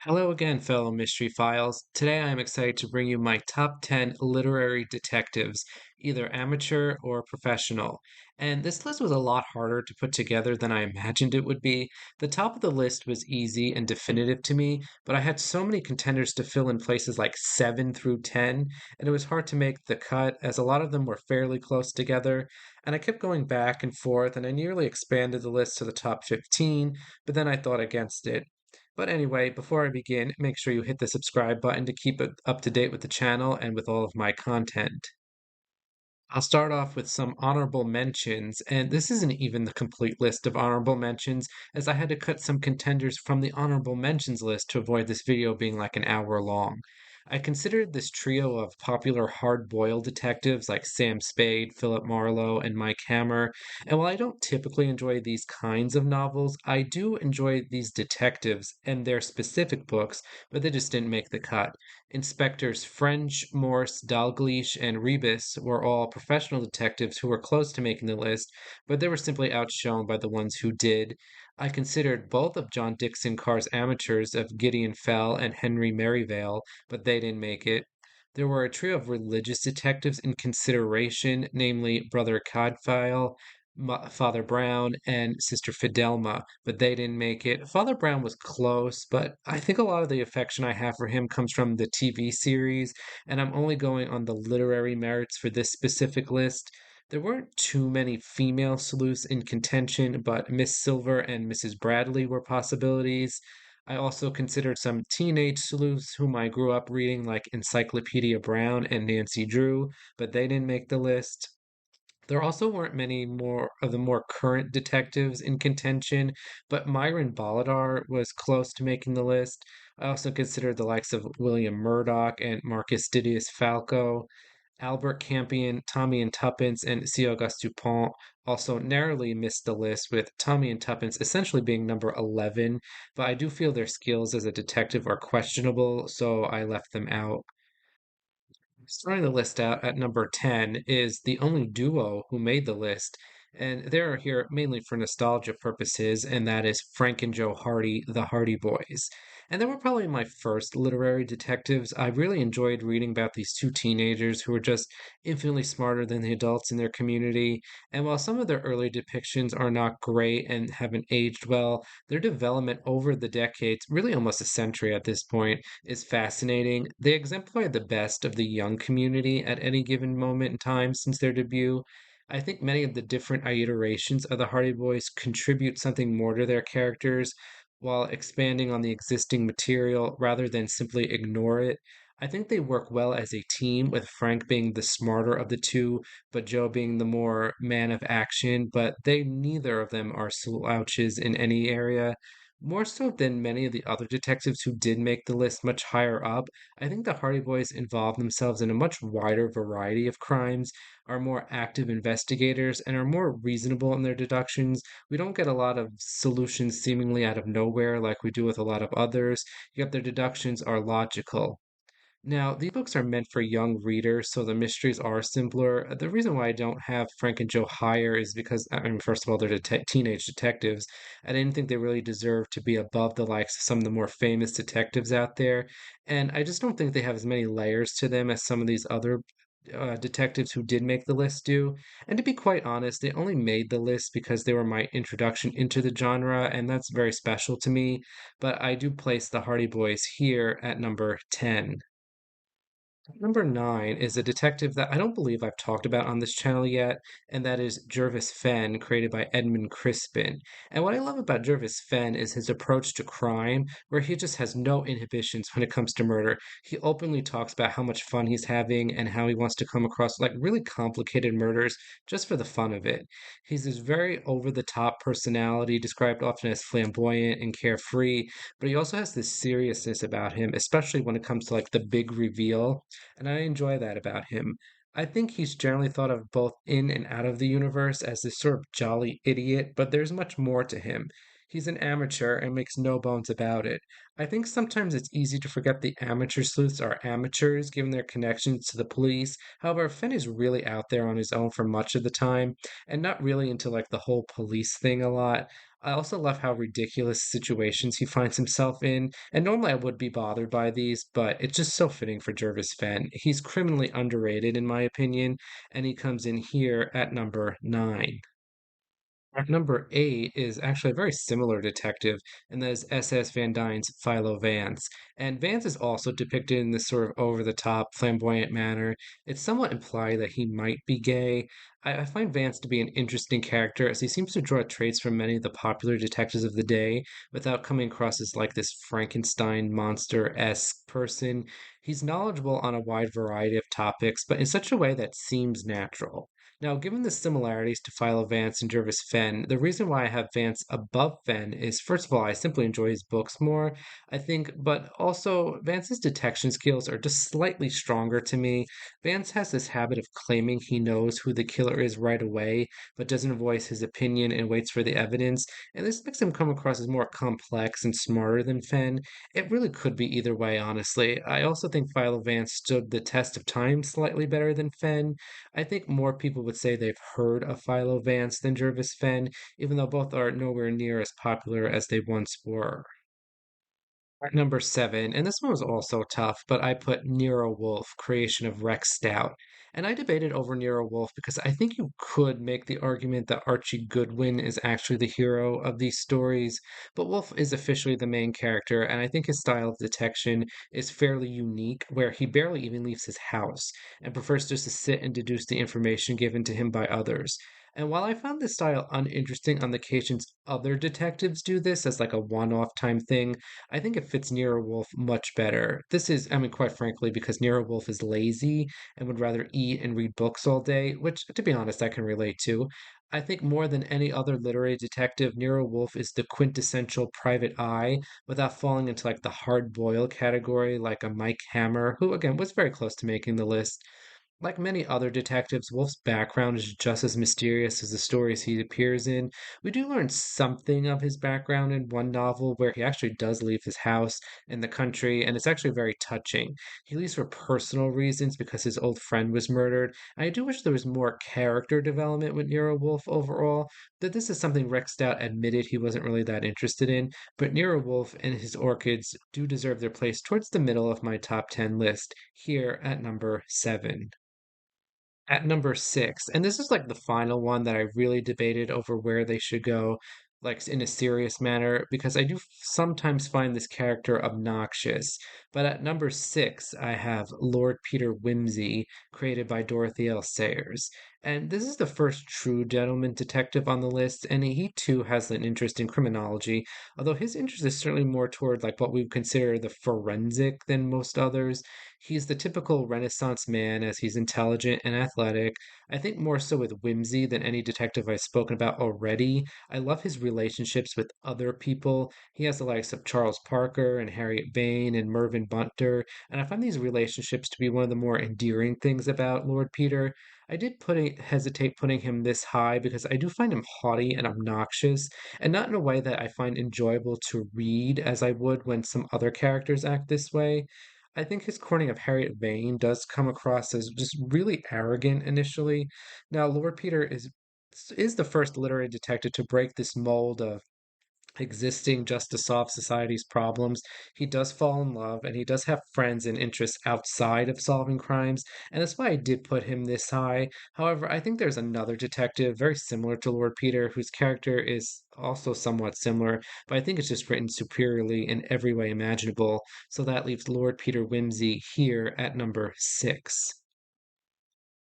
Hello again, fellow Mystery Files. Today I am excited to bring you my top 10 literary detectives, either amateur or professional. And this list was a lot harder to put together than I imagined it would be. The top of the list was easy and definitive to me, but I had so many contenders to fill in places like 7 through 10, and it was hard to make the cut as a lot of them were fairly close together. And I kept going back and forth, and I nearly expanded the list to the top 15, but then I thought against it. But anyway, before I begin, make sure you hit the subscribe button to keep it up to date with the channel and with all of my content. I'll start off with some honorable mentions, and this isn't even the complete list of honorable mentions, as I had to cut some contenders from the honorable mentions list to avoid this video being like an hour long. I considered this trio of popular hard-boiled detectives like Sam Spade, Philip Marlowe, and Mike Hammer, and while I don't typically enjoy these kinds of novels, I do enjoy these detectives and their specific books, but they just didn't make the cut. Inspectors French, Morse, Dalgleish, and Rebus were all professional detectives who were close to making the list, but they were simply outshone by the ones who did. I considered both of John Dickson Carr's amateurs of Gideon Fell and Henry Merivale, but they didn't make it. There were a trio of religious detectives in consideration, namely Brother Cadfael, Father Brown, and Sister Fidelma, but they didn't make it. Father Brown was close, but I think a lot of the affection I have for him comes from the TV series, and I'm only going on the literary merits for this specific list. There weren't too many female sleuths in contention, but Miss Silver and Mrs. Bradley were possibilities. I also considered some teenage sleuths whom I grew up reading, like Encyclopedia Brown and Nancy Drew, but they didn't make the list. There also weren't many more of the more current detectives in contention, but Myron Bolidar was close to making the list. I also considered the likes of William Murdoch and Marcus Didius Falco. Albert Campion, Tommy and Tuppence, and C. Auguste Dupont also narrowly missed the list, with Tommy and Tuppence essentially being number 11, but I do feel their skills as a detective are questionable, so I left them out. Starting the list out at number 10 is the only duo who made the list, and they're here mainly for nostalgia purposes, and that is Frank and Joe Hardy, the Hardy Boys. And they were probably my first literary detectives. I really enjoyed reading about these two teenagers who were just infinitely smarter than the adults in their community. And while some of their early depictions are not great and haven't aged well, their development over the decades, really almost a century at this point, is fascinating. They exemplify the best of the young community at any given moment in time since their debut. I think many of the different iterations of the Hardy Boys contribute something more to their characters while expanding on the existing material rather than simply ignore it. I think they work well as a team, with Frank being the smarter of the two, but Joe being the more man of action. But they neither of them are slouches in any area. More so than many of the other detectives who did make the list much higher up, I think the Hardy Boys involve themselves in a much wider variety of crimes, are more active investigators, and are more reasonable in their deductions. We don't get a lot of solutions seemingly out of nowhere like we do with a lot of others, yet their deductions are logical. Now, these books are meant for young readers, so the mysteries are simpler. The reason why I don't have Frank and Joe higher is because, I mean, first of all, they're teenage detectives. I didn't think they really deserved to be above the likes of some of the more famous detectives out there. And I just don't think they have as many layers to them as some of these other detectives who did make the list do. And to be quite honest, they only made the list because they were my introduction into the genre, and that's very special to me. But I do place the Hardy Boys here at number 10. Number 9 is a detective that I don't believe I've talked about on this channel yet, and that is Gervase Fen, created by Edmund Crispin. And what I love about Gervase Fen is his approach to crime, where he just has no inhibitions when it comes to murder. He openly talks about how much fun he's having and how he wants to come across like really complicated murders just for the fun of it. He's this very over the top personality, described often as flamboyant and carefree, but he also has this seriousness about him, especially when it comes to like the big reveal, and I enjoy that about him. I think he's generally thought of both in and out of the universe as this sort of jolly idiot, but there's much more to him. He's an amateur and makes no bones about it. I think sometimes it's easy to forget the amateur sleuths are amateurs given their connections to the police. However, Finn is really out there on his own for much of the time and not really into like the whole police thing a lot. I also love how ridiculous situations he finds himself in, and normally I would be bothered by these, but it's just so fitting for Gervase Fen. He's criminally underrated, in my opinion, and he comes in here at number 9. At number 8 is actually a very similar detective, and that is S.S. Van Dyne's Philo Vance. And Vance is also depicted in this sort of over-the-top, flamboyant manner. It's somewhat implied that he might be gay. I find Vance to be an interesting character as he seems to draw traits from many of the popular detectives of the day without coming across as like this Frankenstein monster-esque person. He's knowledgeable on a wide variety of topics, but in such a way that seems natural. Now, given the similarities to Philo Vance and Gervase Fen, the reason why I have Vance above Fen is first of all, I simply enjoy his books more, I think, but also Vance's detection skills are just slightly stronger to me. Vance has this habit of claiming he knows who the killer is right away, but doesn't voice his opinion and waits for the evidence, and this makes him come across as more complex and smarter than Fen. It really could be either way, honestly. I also think Philo Vance stood the test of time slightly better than Fen. I think more people would say they've heard of Philo Vance than Gervase Fen, even though both are nowhere near as popular as they once were. At number 7, and this one was also tough, but I put Nero Wolfe, creation of Rex Stout. And I debated over Nero Wolfe because I think you could make the argument that Archie Goodwin is actually the hero of these stories, but Wolfe is officially the main character, and I think his style of detection is fairly unique, where he barely even leaves his house and prefers just to sit and deduce the information given to him by others. And while I found this style uninteresting on the occasions other detectives do this as like a one-off time thing, I think it fits Nero Wolfe much better. This is, I mean, quite frankly, because Nero Wolfe is lazy and would rather eat and read books all day, which, to be honest, I can relate to. I think more than any other literary detective, Nero Wolfe is the quintessential private eye without falling into like the hard boiled category like a Mike Hammer, who again was very close to making the list. Like many other detectives, Wolf's background is just as mysterious as the stories he appears in. We do learn something of his background in one novel where he actually does leave his house in the country, and it's actually very touching. He leaves for personal reasons because his old friend was murdered. I do wish there was more character development with Nero Wolfe overall, that this is something Rex Stout admitted he wasn't really that interested in, but Nero Wolfe and his orchids do deserve their place towards the middle of my top 10 list, here at number 7. At number 6, and this is like the final one that I really debated over where they should go, like in a serious manner, because I do sometimes find this character obnoxious. But at number 6, I have Lord Peter Wimsey, created by Dorothy L. Sayers. And this is the first true gentleman detective on the list, and he too has an interest in criminology, although his interest is certainly more toward like what we would consider the forensic than most others. He's the typical Renaissance man as he's intelligent and athletic. I think more so with whimsy than any detective I've spoken about already. I love his relationships with other people. He has the likes of Charles Parker and Harriet Vane and Mervyn Bunter, and I find these relationships to be one of the more endearing things about Lord Peter. I did hesitate putting him this high because I do find him haughty and obnoxious, and not in a way that I find enjoyable to read as I would when some other characters act this way. I think his courting of Harriet Vane does come across as just really arrogant initially. Now, Lord Peter is the first literary detective to break this mold of existing just to solve society's problems. He does fall in love and he does have friends and interests outside of solving crimes, and that's why I did put him this high. However, I think there's another detective very similar to Lord Peter whose character is also somewhat similar, but I think it's just written superiorly in every way imaginable. So that leaves Lord Peter Wimsey here at number 6.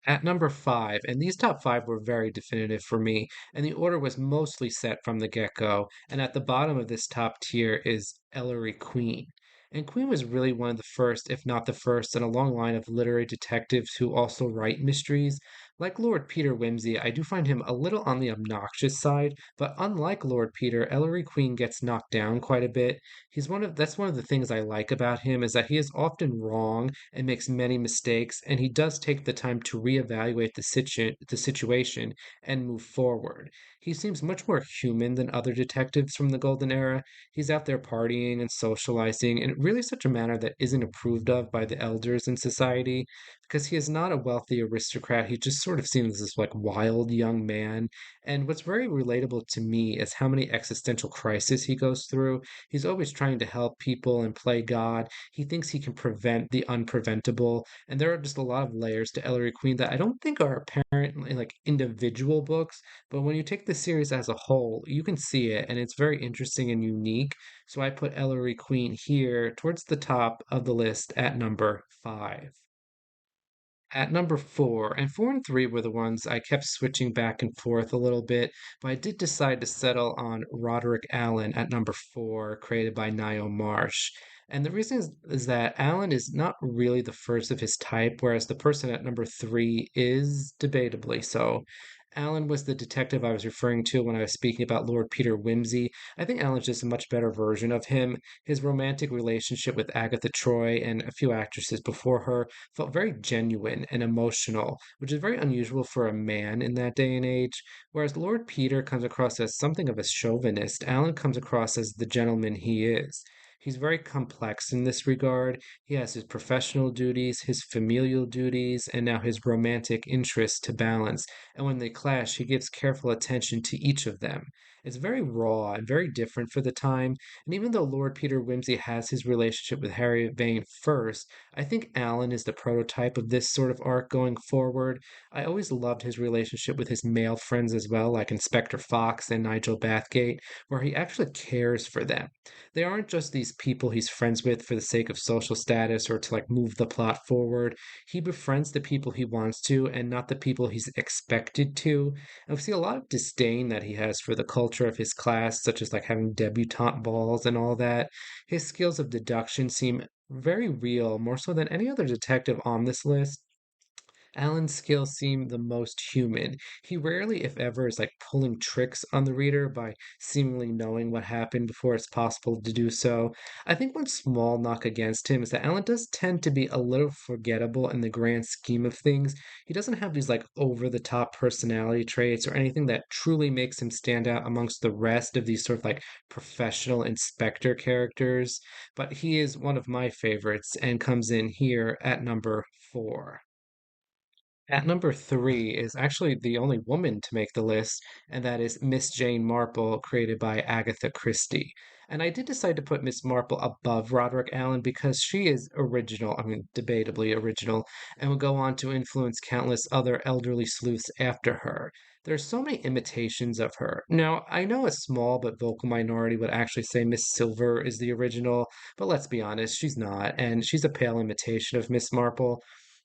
At number 5, and these top 5 were very definitive for me, and the order was mostly set from the get-go, and at the bottom of this top tier is Ellery Queen. And Queen was really one of the first, if not the first, in a long line of literary detectives who also write mysteries. Like Lord Peter Wimsey, I do find him a little on the obnoxious side, but unlike Lord Peter, Ellery Queen gets knocked down quite a bit. That's one of the things I like about him is that he is often wrong and makes many mistakes, and he does take the time to reevaluate the situation and move forward. He seems much more human than other detectives from the Golden Era. He's out there partying and socializing in really such a manner that isn't approved of by the elders in society, because he is not a wealthy aristocrat. He's just sort of seen as this like wild young man. And what's very relatable to me is how many existential crises he goes through. He's always trying to help people and play God. He thinks he can prevent the unpreventable. And there are just a lot of layers to Ellery Queen that I don't think are apparent in like individual books, but when you take the series as a whole, you can see it, and it's very interesting and unique. So I put Ellery Queen here towards the top of the list at number 5. At number 4, and 4 and 3 were the ones I kept switching back and forth a little bit, but I did decide to settle on Roderick Alleyn at number 4, created by Niall Marsh. And the reason is that Allen is not really the first of his type, whereas the person at number 3 is debatably so. Allen was the detective I was referring to when I was speaking about Lord Peter Wimsey. I think Allen's just a much better version of him. His romantic relationship with Agatha Troy and a few actresses before her felt very genuine and emotional, which is very unusual for a man in that day and age. Whereas Lord Peter comes across as something of a chauvinist, Alan comes across as the gentleman he is. He's very complex in this regard. He has his professional duties, his familial duties, and now his romantic interests to balance. And when they clash, he gives careful attention to each of them. It's very raw and very different for the time. And even though Lord Peter Wimsey has his relationship with Harriet Vane first, I think Alan is the prototype of this sort of arc going forward. I always loved his relationship with his male friends as well, like Inspector Fox and Nigel Bathgate, where he actually cares for them. They aren't just these people he's friends with for the sake of social status or to like move the plot forward. He befriends the people he wants to and not the people he's expected to. And we see a lot of disdain that he has for the culture of his class, such as like having debutante balls and all that. His skills of deduction seem very real, more so than any other detective on this list. Alan's skills seem the most human. He rarely, if ever, is like pulling tricks on the reader by seemingly knowing what happened before it's possible to do so. I think one small knock against him is that Alan does tend to be a little forgettable in the grand scheme of things. He doesn't have these like over the top personality traits or anything that truly makes him stand out amongst the rest of these sort of like professional inspector characters. But he is one of my favorites and comes in here at number 4. At number 3 is actually the only woman to make the list, and that is Miss Jane Marple, created by Agatha Christie. And I did decide to put Miss Marple above Roderick Allen because she is original, I mean, debatably original, and would go on to influence countless other elderly sleuths after her. There's so many imitations of her. Now, I know a small but vocal minority would actually say Miss Silver is the original, but let's be honest, she's not, and she's a pale imitation of Miss Marple.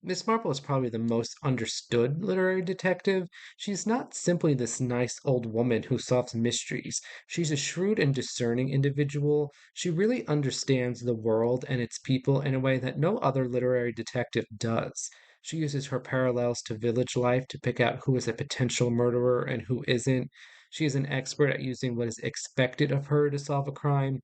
Miss Marple is probably the most understood literary detective. She's not simply this nice old woman who solves mysteries. She's a shrewd and discerning individual. She really understands the world and its people in a way that no other literary detective does. She uses her parallels to village life to pick out who is a potential murderer and who isn't. She is an expert at using what is expected of her to solve a crime.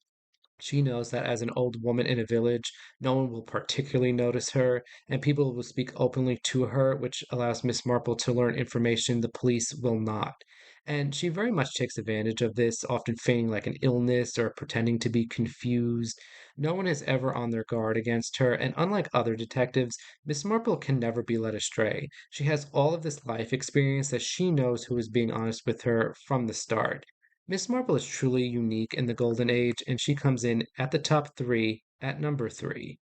She knows that as an old woman in a village, no one will particularly notice her, and people will speak openly to her, which allows Miss Marple to learn information the police will not. And she very much takes advantage of this, often feigning like an illness or pretending to be confused. No one is ever on their guard against her, and unlike other detectives, Miss Marple can never be led astray. She has all of this life experience that she knows who is being honest with her from the start. Miss Marple is truly unique in the Golden Age, and she comes in at the top 3 at number 3.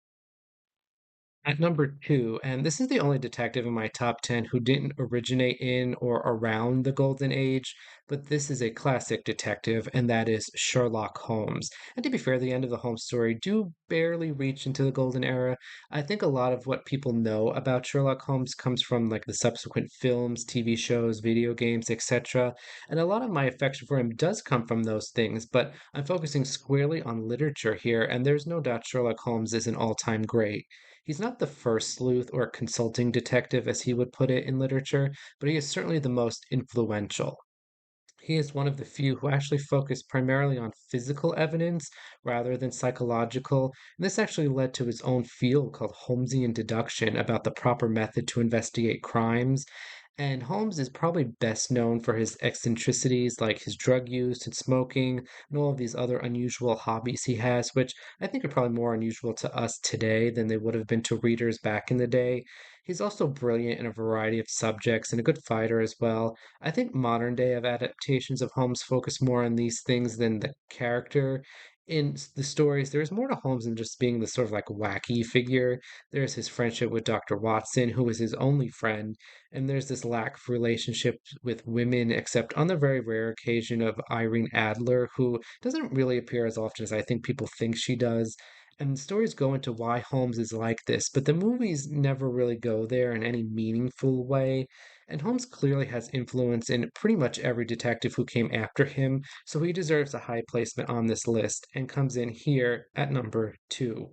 At number 2, and this is the only detective in my top 10 who didn't originate in or around the Golden Age, but this is a classic detective, and that is Sherlock Holmes. And to be fair, the end of the Holmes story do barely reach into the Golden Era. I think a lot of what people know about Sherlock Holmes comes from like the subsequent films, TV shows, video games, etc. And a lot of my affection for him does come from those things, but I'm focusing squarely on literature here, and there's no doubt Sherlock Holmes is an all-time great. He's not the first sleuth or consulting detective, as he would put it in literature, but he is certainly the most influential. He is one of the few who actually focus primarily on physical evidence rather than psychological, and this actually led to his own field called Holmesian deduction about the proper method to investigate crimes. And Holmes is probably best known for his eccentricities like his drug use and smoking and all of these other unusual hobbies he has, which I think are probably more unusual to us today than they would have been to readers back in the day. He's also brilliant in a variety of subjects and a good fighter as well. I think modern day of adaptations of Holmes focus more on these things than the character. The stories, there's more to Holmes than just being the sort of like wacky figure. There's his friendship with Dr. Watson, who was his only friend, and there's this lack of relationship with women, except on the very rare occasion of Irene Adler, who doesn't really appear as often as I think people think she does. And the stories go into why Holmes is like this, but the movies never really go there in any meaningful way. And Holmes clearly has influence in pretty much every detective who came after him, so he deserves a high placement on this list and comes in here at number 2.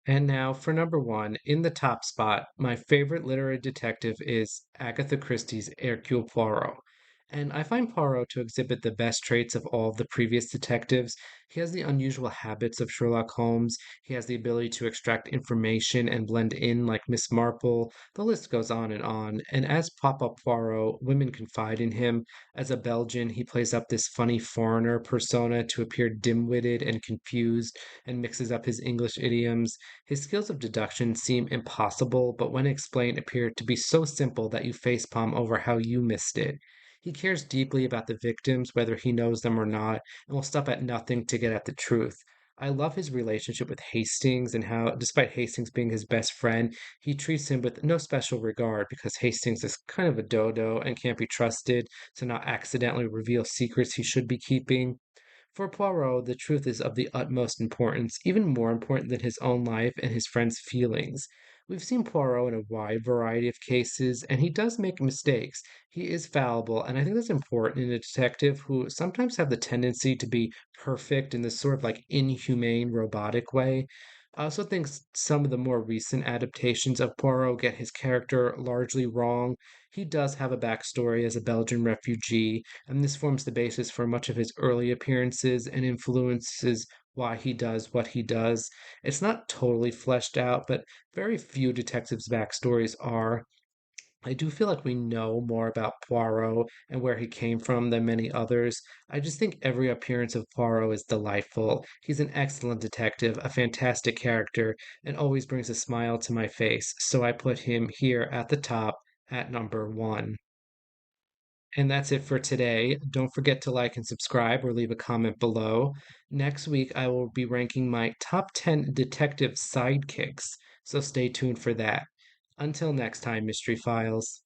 And now for number 1, in the top spot, my favorite literary detective is Agatha Christie's Hercule Poirot. And I find Poirot to exhibit the best traits of all of the previous detectives. He has the unusual habits of Sherlock Holmes. He has the ability to extract information and blend in like Miss Marple. The list goes on and on. And as Papa Poirot, women confide in him. As a Belgian, he plays up this funny foreigner persona to appear dim-witted and confused and mixes up his English idioms. His skills of deduction seem impossible, but when explained appear to be so simple that you facepalm over how you missed it. He cares deeply about the victims, whether he knows them or not, and will stop at nothing to get at the truth. I love his relationship with Hastings and how, despite Hastings being his best friend, he treats him with no special regard because Hastings is kind of a dodo and can't be trusted to not accidentally reveal secrets he should be keeping. For Poirot, the truth is of the utmost importance, even more important than his own life and his friends' feelings. We've seen Poirot in a wide variety of cases, and he does make mistakes. He is fallible, and I think that's important in a detective who sometimes have the tendency to be perfect in this sort of like inhumane, robotic way. I also think some of the more recent adaptations of Poirot get his character largely wrong. He does have a backstory as a Belgian refugee, and this forms the basis for much of his early appearances and influences why he does what he does. It's not totally fleshed out, but very few detectives' backstories are. I do feel like we know more about Poirot and where he came from than many others. I just think every appearance of Poirot is delightful. He's an excellent detective, a fantastic character, and always brings a smile to my face. So I put him here at the top at number 1. And that's it for today. Don't forget to like and subscribe or leave a comment below. Next week, I will be ranking my top 10 detective sidekicks, so stay tuned for that. Until next time, Mystery Files.